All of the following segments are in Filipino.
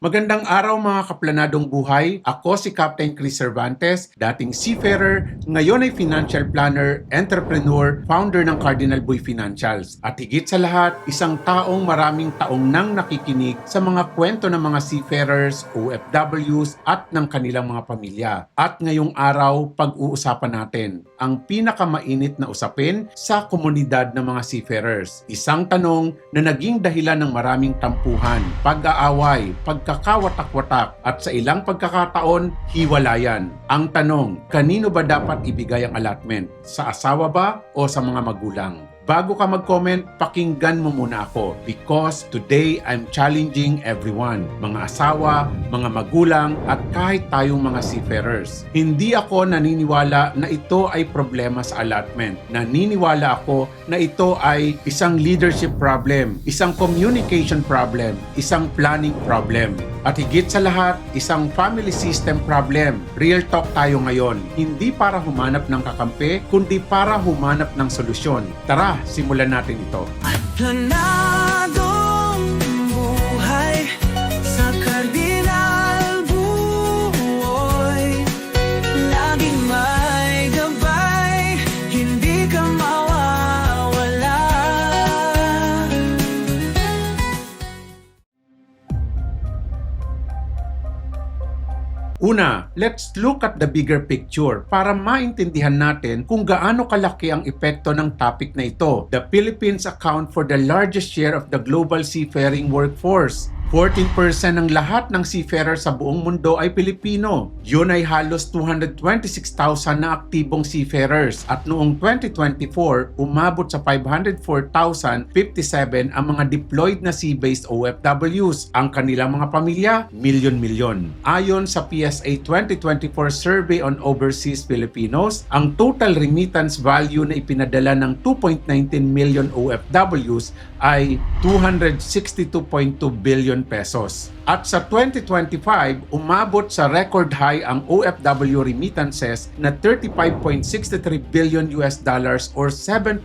Magandang araw mga kaplanadong buhay. Ako si Captain Chris Cervantes, dating seafarer, ngayon ay financial planner, entrepreneur, founder ng Cardinal Boy Financials. At higit sa lahat, isang taong maraming taong nang nakikinig sa mga kwento ng mga seafarers, OFWs at ng kanilang mga pamilya. At ngayong araw, pag-uusapan natin ang pinakamainit na usapin sa komunidad ng mga seafarers. Isang tanong na naging dahilan ng maraming tampuhan, pag-aaway, pagkakawatak-watak at sa ilang pagkakataon, hiwalayan. Ang tanong, kanino ba dapat ibigay ang allotment? Sa asawa ba o sa mga magulang? Bago ka mag-comment, pakinggan mo muna ako because today I'm challenging everyone, mga asawa, mga magulang at kahit tayong mga seafarers. Hindi ako naniniwala na ito ay problema sa allotment. Naniniwala ako na ito ay isang leadership problem, isang communication problem, isang planning problem. At higit sa lahat, isang family system problem. Real talk tayo ngayon. Hindi para humanap ng kakampi, kundi para humanap ng solusyon. Tara, simulan natin ito. Planadong buhay sa Cardinal Boy. Laging may gabay, hindi ka mawawala. Una, let's look at the bigger picture para maintindihan natin kung gaano kalaki ang epekto ng topic na ito. The Philippines account for the largest share of the global seafaring workforce. 14% ng lahat ng seafarer sa buong mundo ay Pilipino. Yun ay halos 226,000 na aktibong seafarers at noong 2024, umabot sa 504,057 ang mga deployed na sea-based OFWs. Ang kanilang mga pamilya, milyon-milyon. Ayon sa PSA 2024 Survey on Overseas Filipinos, ang total remittance value na ipinadala ng 2.19 million OFWs ay 262.2 billion pesos. At sa 2025, umabot sa record high ang OFW remittances na 35.63 billion US dollars or 7.3%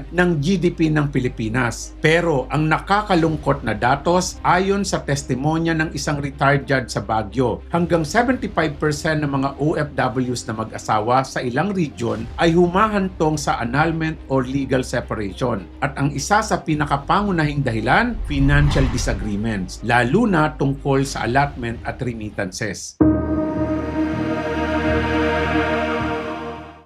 ng GDP ng Pilipinas. Pero ang nakakalungkot na datos ayon sa testimonya ng isang retired judge sa Baguio, hanggang 75% ng mga OFWs na mag-asawa sa ilang region ay humahantong sa annulment or legal separation. At ang isa sa pinakapangunahing dahilan, financial disagreements, lalo na tungkol sa allotment at remittances.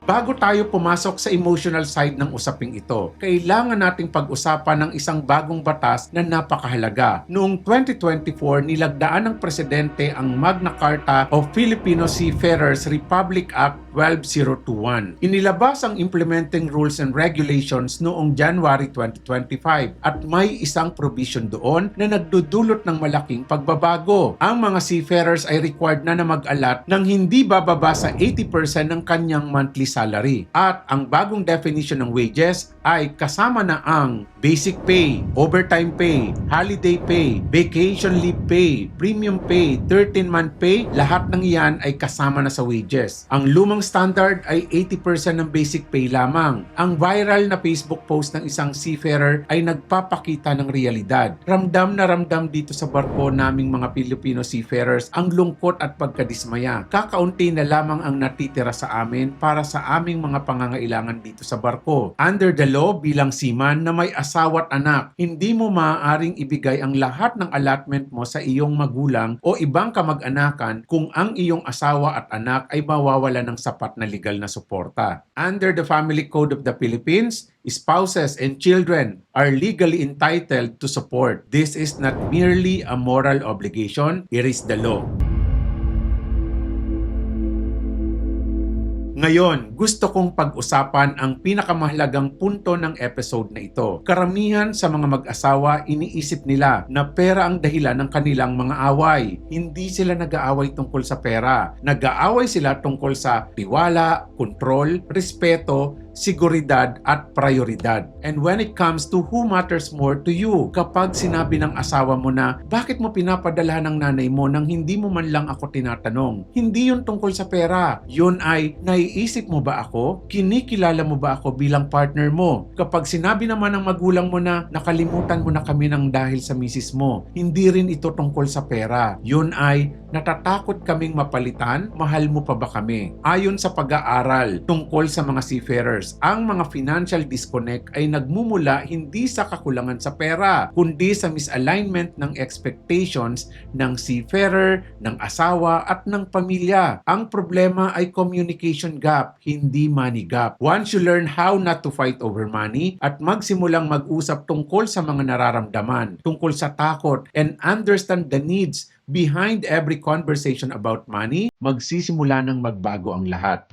Bago tayo pumasok sa emotional side ng usaping ito, kailangan nating pag-usapan ng isang bagong batas na napakahalaga. Noong 2024, nilagdaan ng presidente ang Magna Carta of Filipino Seafarers Republic Act 12021. Inilabas ang implementing rules and regulations noong January 2025 at may isang provision doon na nagdudulot ng malaking pagbabago. Ang mga seafarers ay required na mag-allot ng hindi bababa sa 80% ng kanyang monthly salary. At ang bagong definition ng wages ay kasama na ang basic pay, overtime pay, holiday pay, vacation leave pay, premium pay, 13-month pay, lahat ng iyan ay kasama na sa wages. Ang lumang standard ay 80% ng basic pay lamang. Ang viral na Facebook post ng isang seafarer ay nagpapakita ng realidad. Ramdam na ramdam dito sa barko naming mga Filipino seafarers ang lungkot at pagkadismaya. Kakaunti na lamang ang natitira sa amin para sa aming mga pangangailangan dito sa barko. Under the law, bilang seaman na may asawa at anak, hindi mo maaaring ibigay ang lahat ng allotment mo sa iyong magulang o ibang kamag-anakan kung ang iyong asawa at anak ay mawawala ng sapat na legal na suporta. Under the Family Code of the Philippines, spouses and children are legally entitled to support. This is not merely a moral obligation, it is the law. Ngayon, gusto kong pag-usapan ang pinakamahalagang punto ng episode na ito. Karamihan sa mga mag-asawa, iniisip nila na pera ang dahilan ng kanilang mga away. Hindi sila nag-aaway tungkol sa pera. Nag-aaway sila tungkol sa tiwala, kontrol, respeto, seguridad at prioridad. And when it comes to who matters more to you, kapag sinabi ng asawa mo na, bakit mo pinapadala ng nanay mo nang hindi mo man lang ako tinatanong? Hindi yun tungkol sa pera. Yun ay, naiisip mo ba ako? Kinikilala mo ba ako bilang partner mo? Kapag sinabi naman ng magulang mo na, nakalimutan mo na kami ng dahil sa misis mo, hindi rin ito tungkol sa pera. Yun ay, natatakot kaming mapalitan, mahal mo pa ba kami? Ayon sa pag-aaral tungkol sa mga seafarers, ang mga financial disconnect ay nagmumula hindi sa kakulangan sa pera, kundi sa misalignment ng expectations ng seafarer, ng asawa at ng pamilya. Ang problema ay communication gap, hindi money gap. Once you learn how not to fight over money at magsimulang mag-usap tungkol sa mga nararamdaman, tungkol sa takot, and understand the needs behind every conversation about money, magsisimula ng magbago ang lahat.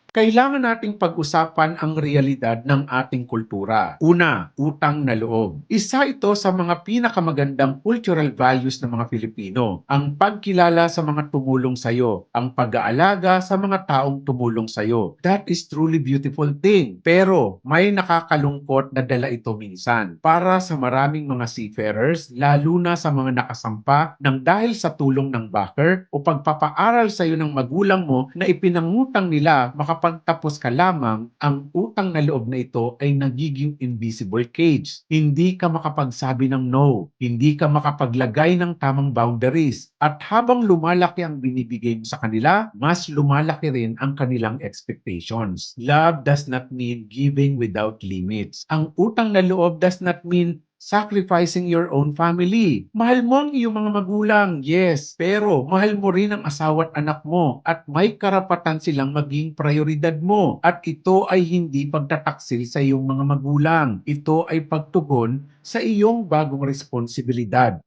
Kailangan nating pag-usapan ang realidad ng ating kultura. Una, utang na loob. Isa ito sa mga pinakamagandang cultural values ng mga Pilipino. Ang pagkilala sa mga tumulong sayo, ang pag-aalaga sa mga taong tumulong sayo. That is truly beautiful thing. Pero may nakakalungkot na dala ito minsan. Para sa maraming mga seafarers, lalo na sa mga nakasampa ng dahil sa tulong ng backer o pagpapaaral sa iyo ng magulang mo na ipinangutang nila makapagtapos ka lamang, ang utang na loob na ito ay nagiging invisible cage. Hindi ka makapagsabi ng no, hindi ka makapaglagay ng tamang boundaries, at habang lumalaki ang binibigay mo sa kanila, mas lumalaki rin ang kanilang expectations. Love does not mean giving without limits. Ang utang na loob does not mean sacrificing your own family. Mahal mo ang iyong mga magulang, yes, pero mahal mo rin ang asawa at anak mo at may karapatan silang maging prioridad mo. At ito ay hindi pagtataksil sa iyong mga magulang. Ito ay pagtugon sa iyong bagong responsibilidad.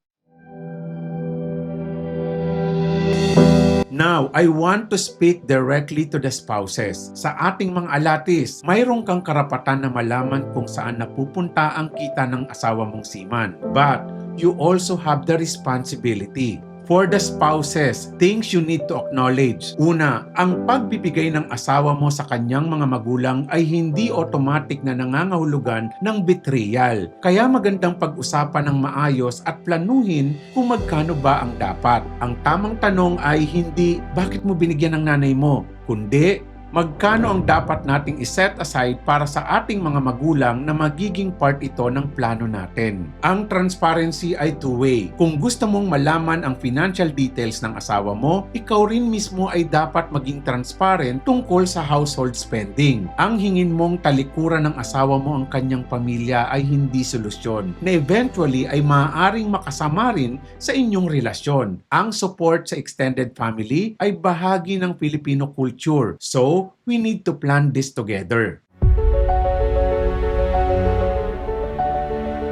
Now, I want to speak directly to the spouses. Sa ating mga alatis, mayroon kang karapatan na malaman kung saan napupunta ang kita ng asawa mong seaman. But, you also have the responsibility. For the spouses, things you need to acknowledge. Una, ang pagbibigay ng asawa mo sa kanyang mga magulang ay hindi automatic na nangangahulugan ng betrayal. Kaya magandang pag-usapan ng maayos at planuhin kung magkano ba ang dapat. Ang tamang tanong ay hindi, bakit mo binigyan ng nanay mo? Kundi, magkano ang dapat nating iset aside para sa ating mga magulang na magiging part ito ng plano natin. Ang transparency ay two-way. Kung gusto mong malaman ang financial details ng asawa mo, ikaw rin mismo ay dapat maging transparent tungkol sa household spending. Ang hingin mong talikuran ng asawa mo ang kanyang pamilya ay hindi solusyon, na eventually ay maaaring makasama rin sa inyong relasyon. Ang support sa extended family ay bahagi ng Filipino culture. So, we need to plan this together.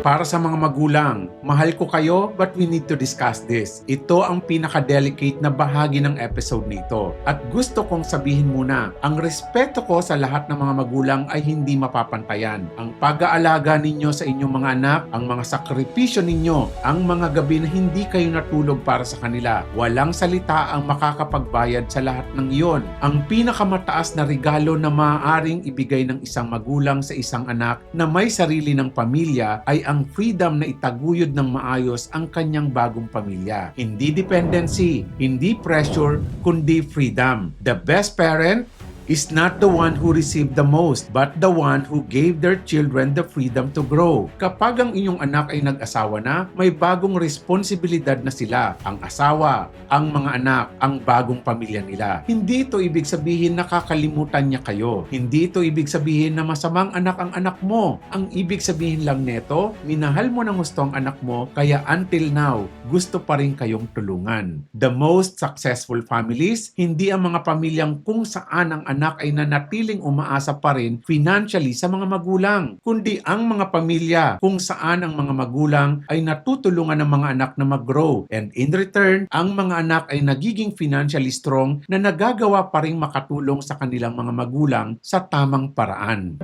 Para sa mga magulang, mahal ko kayo but we need to discuss this. Ito ang pinaka-delicate na bahagi ng episode nito. At gusto kong sabihin muna, ang respeto ko sa lahat ng mga magulang ay hindi mapapantayan. Ang pag-aalaga ninyo sa inyong mga anak, ang mga sakripisyo ninyo, ang mga gabi na hindi kayo natulog para sa kanila. Walang salita ang makakapagbayad sa lahat ng iyon. Ang pinakamataas na regalo na maaaring ibigay ng isang magulang sa isang anak na may sarili ng pamilya ay ang freedom na itaguyod ng maayos ang kanyang bagong pamilya. Hindi dependency, hindi pressure, kundi freedom. The best parent is not the one who received the most, but the one who gave their children the freedom to grow. Kapag ang inyong anak ay nag-asawa na, may bagong responsibilidad na sila. Ang asawa, ang mga anak, ang bagong pamilya nila. Hindi ito ibig sabihin na kakalimutan niya kayo. Hindi ito ibig sabihin na masamang anak ang anak mo. Ang ibig sabihin lang neto, minahal mo ng gusto ang anak mo, kaya until now, gusto pa rin kayong tulungan. The most successful families, hindi ang mga pamilyang kung saan ang anak ay nanatiling umaasa pa rin financially sa mga magulang, kundi ang mga pamilya kung saan ang mga magulang ay natutulungan ng mga anak na mag-grow, and in return, ang mga anak ay nagiging financially strong na nagagawa pa rin makatulong sa kanilang mga magulang sa tamang paraan.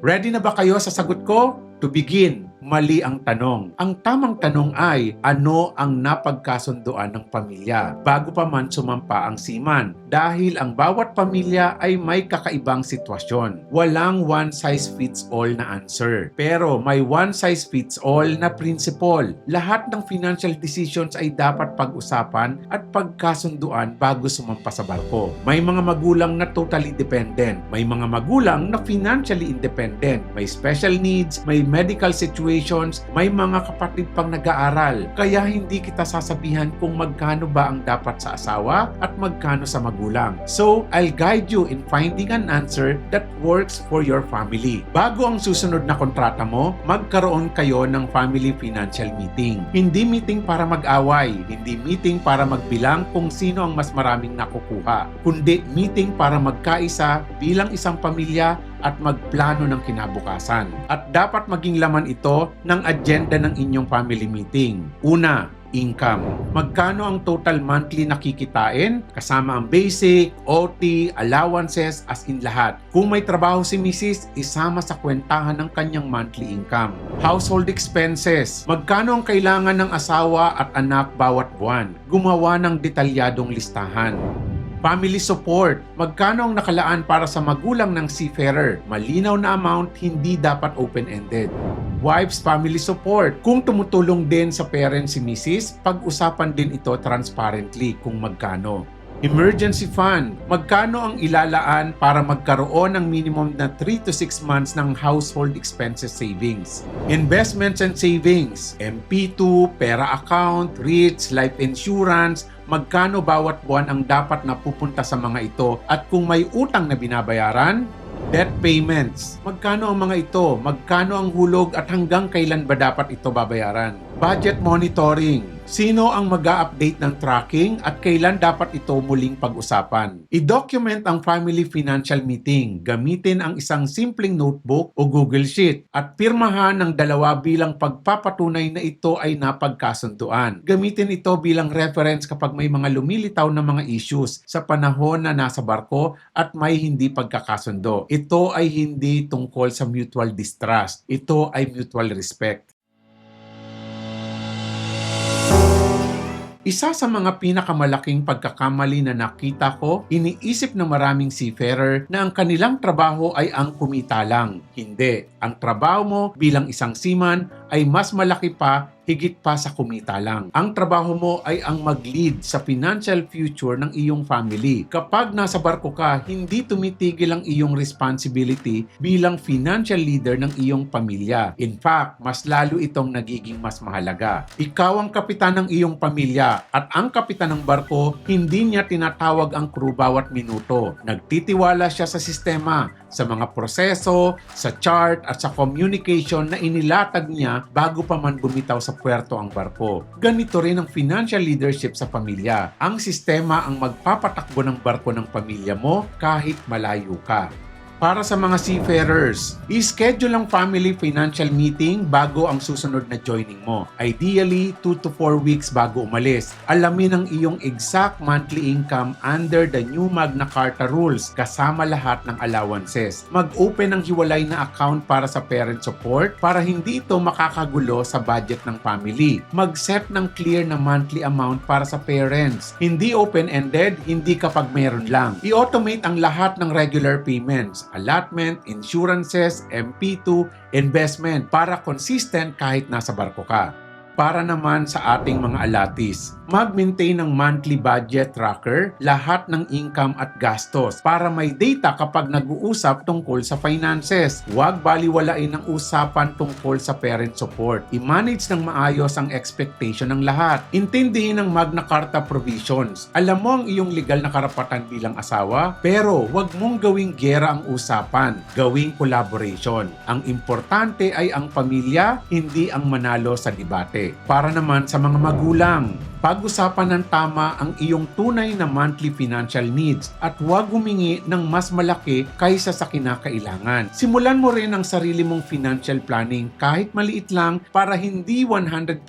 Ready na ba kayo sa sagot ko? To begin, Mali ang tanong. Ang tamang tanong ay, ano ang napagkasunduan ng pamilya bago pa man sumampa ang seaman? Dahil ang bawat pamilya ay may kakaibang sitwasyon. Walang one-size-fits-all na answer. Pero may one-size-fits-all na principle. Lahat ng financial decisions ay dapat pag-usapan at pagkasunduan bago sumampa sa barko. May mga magulang na totally dependent. May mga magulang na financially independent. May special needs, may medical situations, may mga kapatid pang nag-aaral. Kaya hindi kita sasabihan kung magkano ba ang dapat sa asawa at magkano sa magulang. So, I'll guide you in finding an answer that works for your family. Bago ang susunod na kontrata mo, magkaroon kayo ng family financial meeting. Hindi meeting para mag-away, hindi meeting para magbilang kung sino ang mas maraming nakukuha, kundi meeting para magkaisa bilang isang pamilya at magplano ng kinabukasan. At dapat maging laman ito ng agenda ng inyong family meeting. Una, income. Magkano ang total monthly na kikitain? Kasama ang basic, OT, allowances, as in lahat. Kung may trabaho si Mrs., isama sa kwentahan ng kanyang monthly income. Household expenses. Magkano ang kailangan ng asawa at anak bawat buwan? Gumawa ng detalyadong listahan. Family support. Magkano ang nakalaan para sa magulang ng seafarer? Malinaw na amount, hindi dapat open-ended. Wife's family support. Kung tumutulong din sa parents si Mrs., pag-usapan din ito transparently kung magkano. Emergency fund. Magkano ang ilalaan para magkaroon ng minimum na 3 to 6 months ng household expenses savings? Investments and savings. MP2, pera account, REITs, life insurance. Magkano bawat buwan ang dapat na pupunta sa mga ito at kung may utang na binabayaran? Debt payments. Magkano ang mga ito? Magkano ang hulog at hanggang kailan ba dapat ito babayaran? Budget monitoring. Sino ang mag-a-update ng tracking at kailan dapat ito muling pag-usapan? I-document ang family financial meeting. Gamitin ang isang simpleng notebook o Google Sheet at pirmahan ng dalawa bilang pagpapatunay na ito ay napagkasunduan. Gamitin ito bilang reference kapag may mga lumilitaw na mga issues sa panahon na nasa barko at may hindi pagkakasundo. Ito ay hindi tungkol sa mutual distrust. Ito ay mutual respect. Isa sa mga pinakamalaking pagkakamali na nakita ko, iniisip ng maraming seafarer na ang kanilang trabaho ay ang kumita lang. Hindi. Ang trabaho mo bilang isang seaman ay mas malaki pa, higit pa sa kumita lang. Ang trabaho mo ay ang mag-lead sa financial future ng iyong family. Kapag nasa barko ka, hindi tumitigil ang iyong responsibility bilang financial leader ng iyong pamilya. In fact, mas lalo itong nagiging mas mahalaga. Ikaw ang kapitan ng iyong pamilya at ang kapitan ng barko, hindi niya tinatawag ang crew bawat minuto. Nagtitiwala siya sa sistema, sa mga proseso, sa chart at sa communication na inilatag niya bago pa man bumitaw sa puerto ang barko. Ganito rin ang financial leadership sa pamilya. Ang sistema ang magpapatakbo ng barko ng pamilya mo kahit malayo ka. Para sa mga seafarers, i-schedule ang family financial meeting bago ang susunod na joining mo. Ideally, 2 to 4 weeks bago umalis. Alamin ang iyong exact monthly income under the new Magna Carta rules kasama lahat ng allowances. Mag-open ng hiwalay na account para sa parent support para hindi ito makakagulo sa budget ng family. Mag-set ng clear na monthly amount para sa parents. Hindi open-ended, hindi kapag meron lang. I-automate ang lahat ng regular payments. Allotment, insurances, MP2, investment para consistent kahit nasa barko ka. Para naman sa ating mga alatis, mag-maintain ng monthly budget tracker, lahat ng income at gastos para may data kapag nag-uusap tungkol sa finances. Huwag baliwalain ang usapan tungkol sa parent support. I-manage ng maayos ang expectation ng lahat. Intindihin ang Magna Carta provisions. Alam mo ang iyong legal na karapatan bilang asawa, pero huwag mong gawing gera ang usapan. Gawing collaboration. Ang importante ay ang pamilya, hindi ang manalo sa debate. estudyante. Para naman sa mga magulang, pag-usapan ng tama ang iyong tunay na monthly financial needs at huwag humingi ng mas malaki kaysa sa kinakailangan. Simulan mo rin ang sarili mong financial planning kahit maliit lang para hindi 100%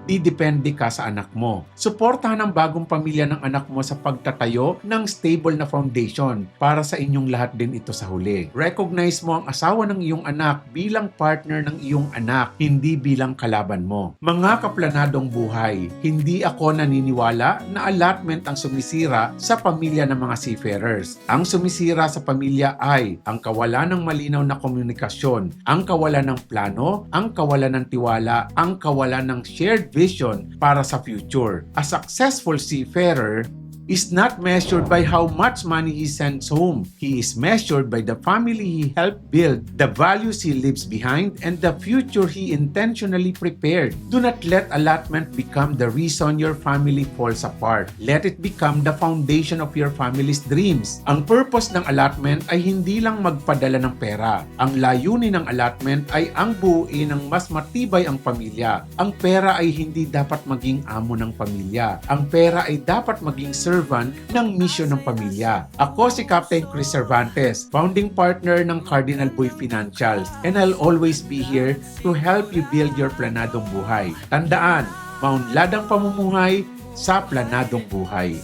didepende ka sa anak mo. Suportahan ang bagong pamilya ng anak mo sa pagtatayo ng stable na foundation para sa inyong lahat din ito sa huli. Recognize mo ang asawa ng iyong anak bilang partner ng iyong anak, hindi bilang kalaban mo. Mga kaplanadong buhay, hindi ako naniniwala na allotment ang sumisira sa pamilya ng mga seafarers. Ang sumisira sa pamilya ay ang kawalan ng malinaw na komunikasyon, ang kawalan ng plano, ang kawalan ng tiwala, ang kawalan ng shared vision para sa future. A successful seafarer is not measured by how much money he sends home. He is measured by the family he helped build, the values he leaves behind, and the future he intentionally prepared. Do not let allotment become the reason your family falls apart. Let it become the foundation of your family's dreams. Ang purpose ng allotment ay hindi lang magpadala ng pera. Ang layunin ng allotment ay ang buuin ng mas matibay ang pamilya. Ang pera ay hindi dapat maging amo ng pamilya. Ang pera ay dapat maging servant ng misyon ng pamilya. Ako si Captain Chris Cervantes, founding partner ng Cardinal Boy Financials, and I'll always be here to help you build your planadong buhay. Tandaan, maunlad ang pamumuhay sa planadong buhay.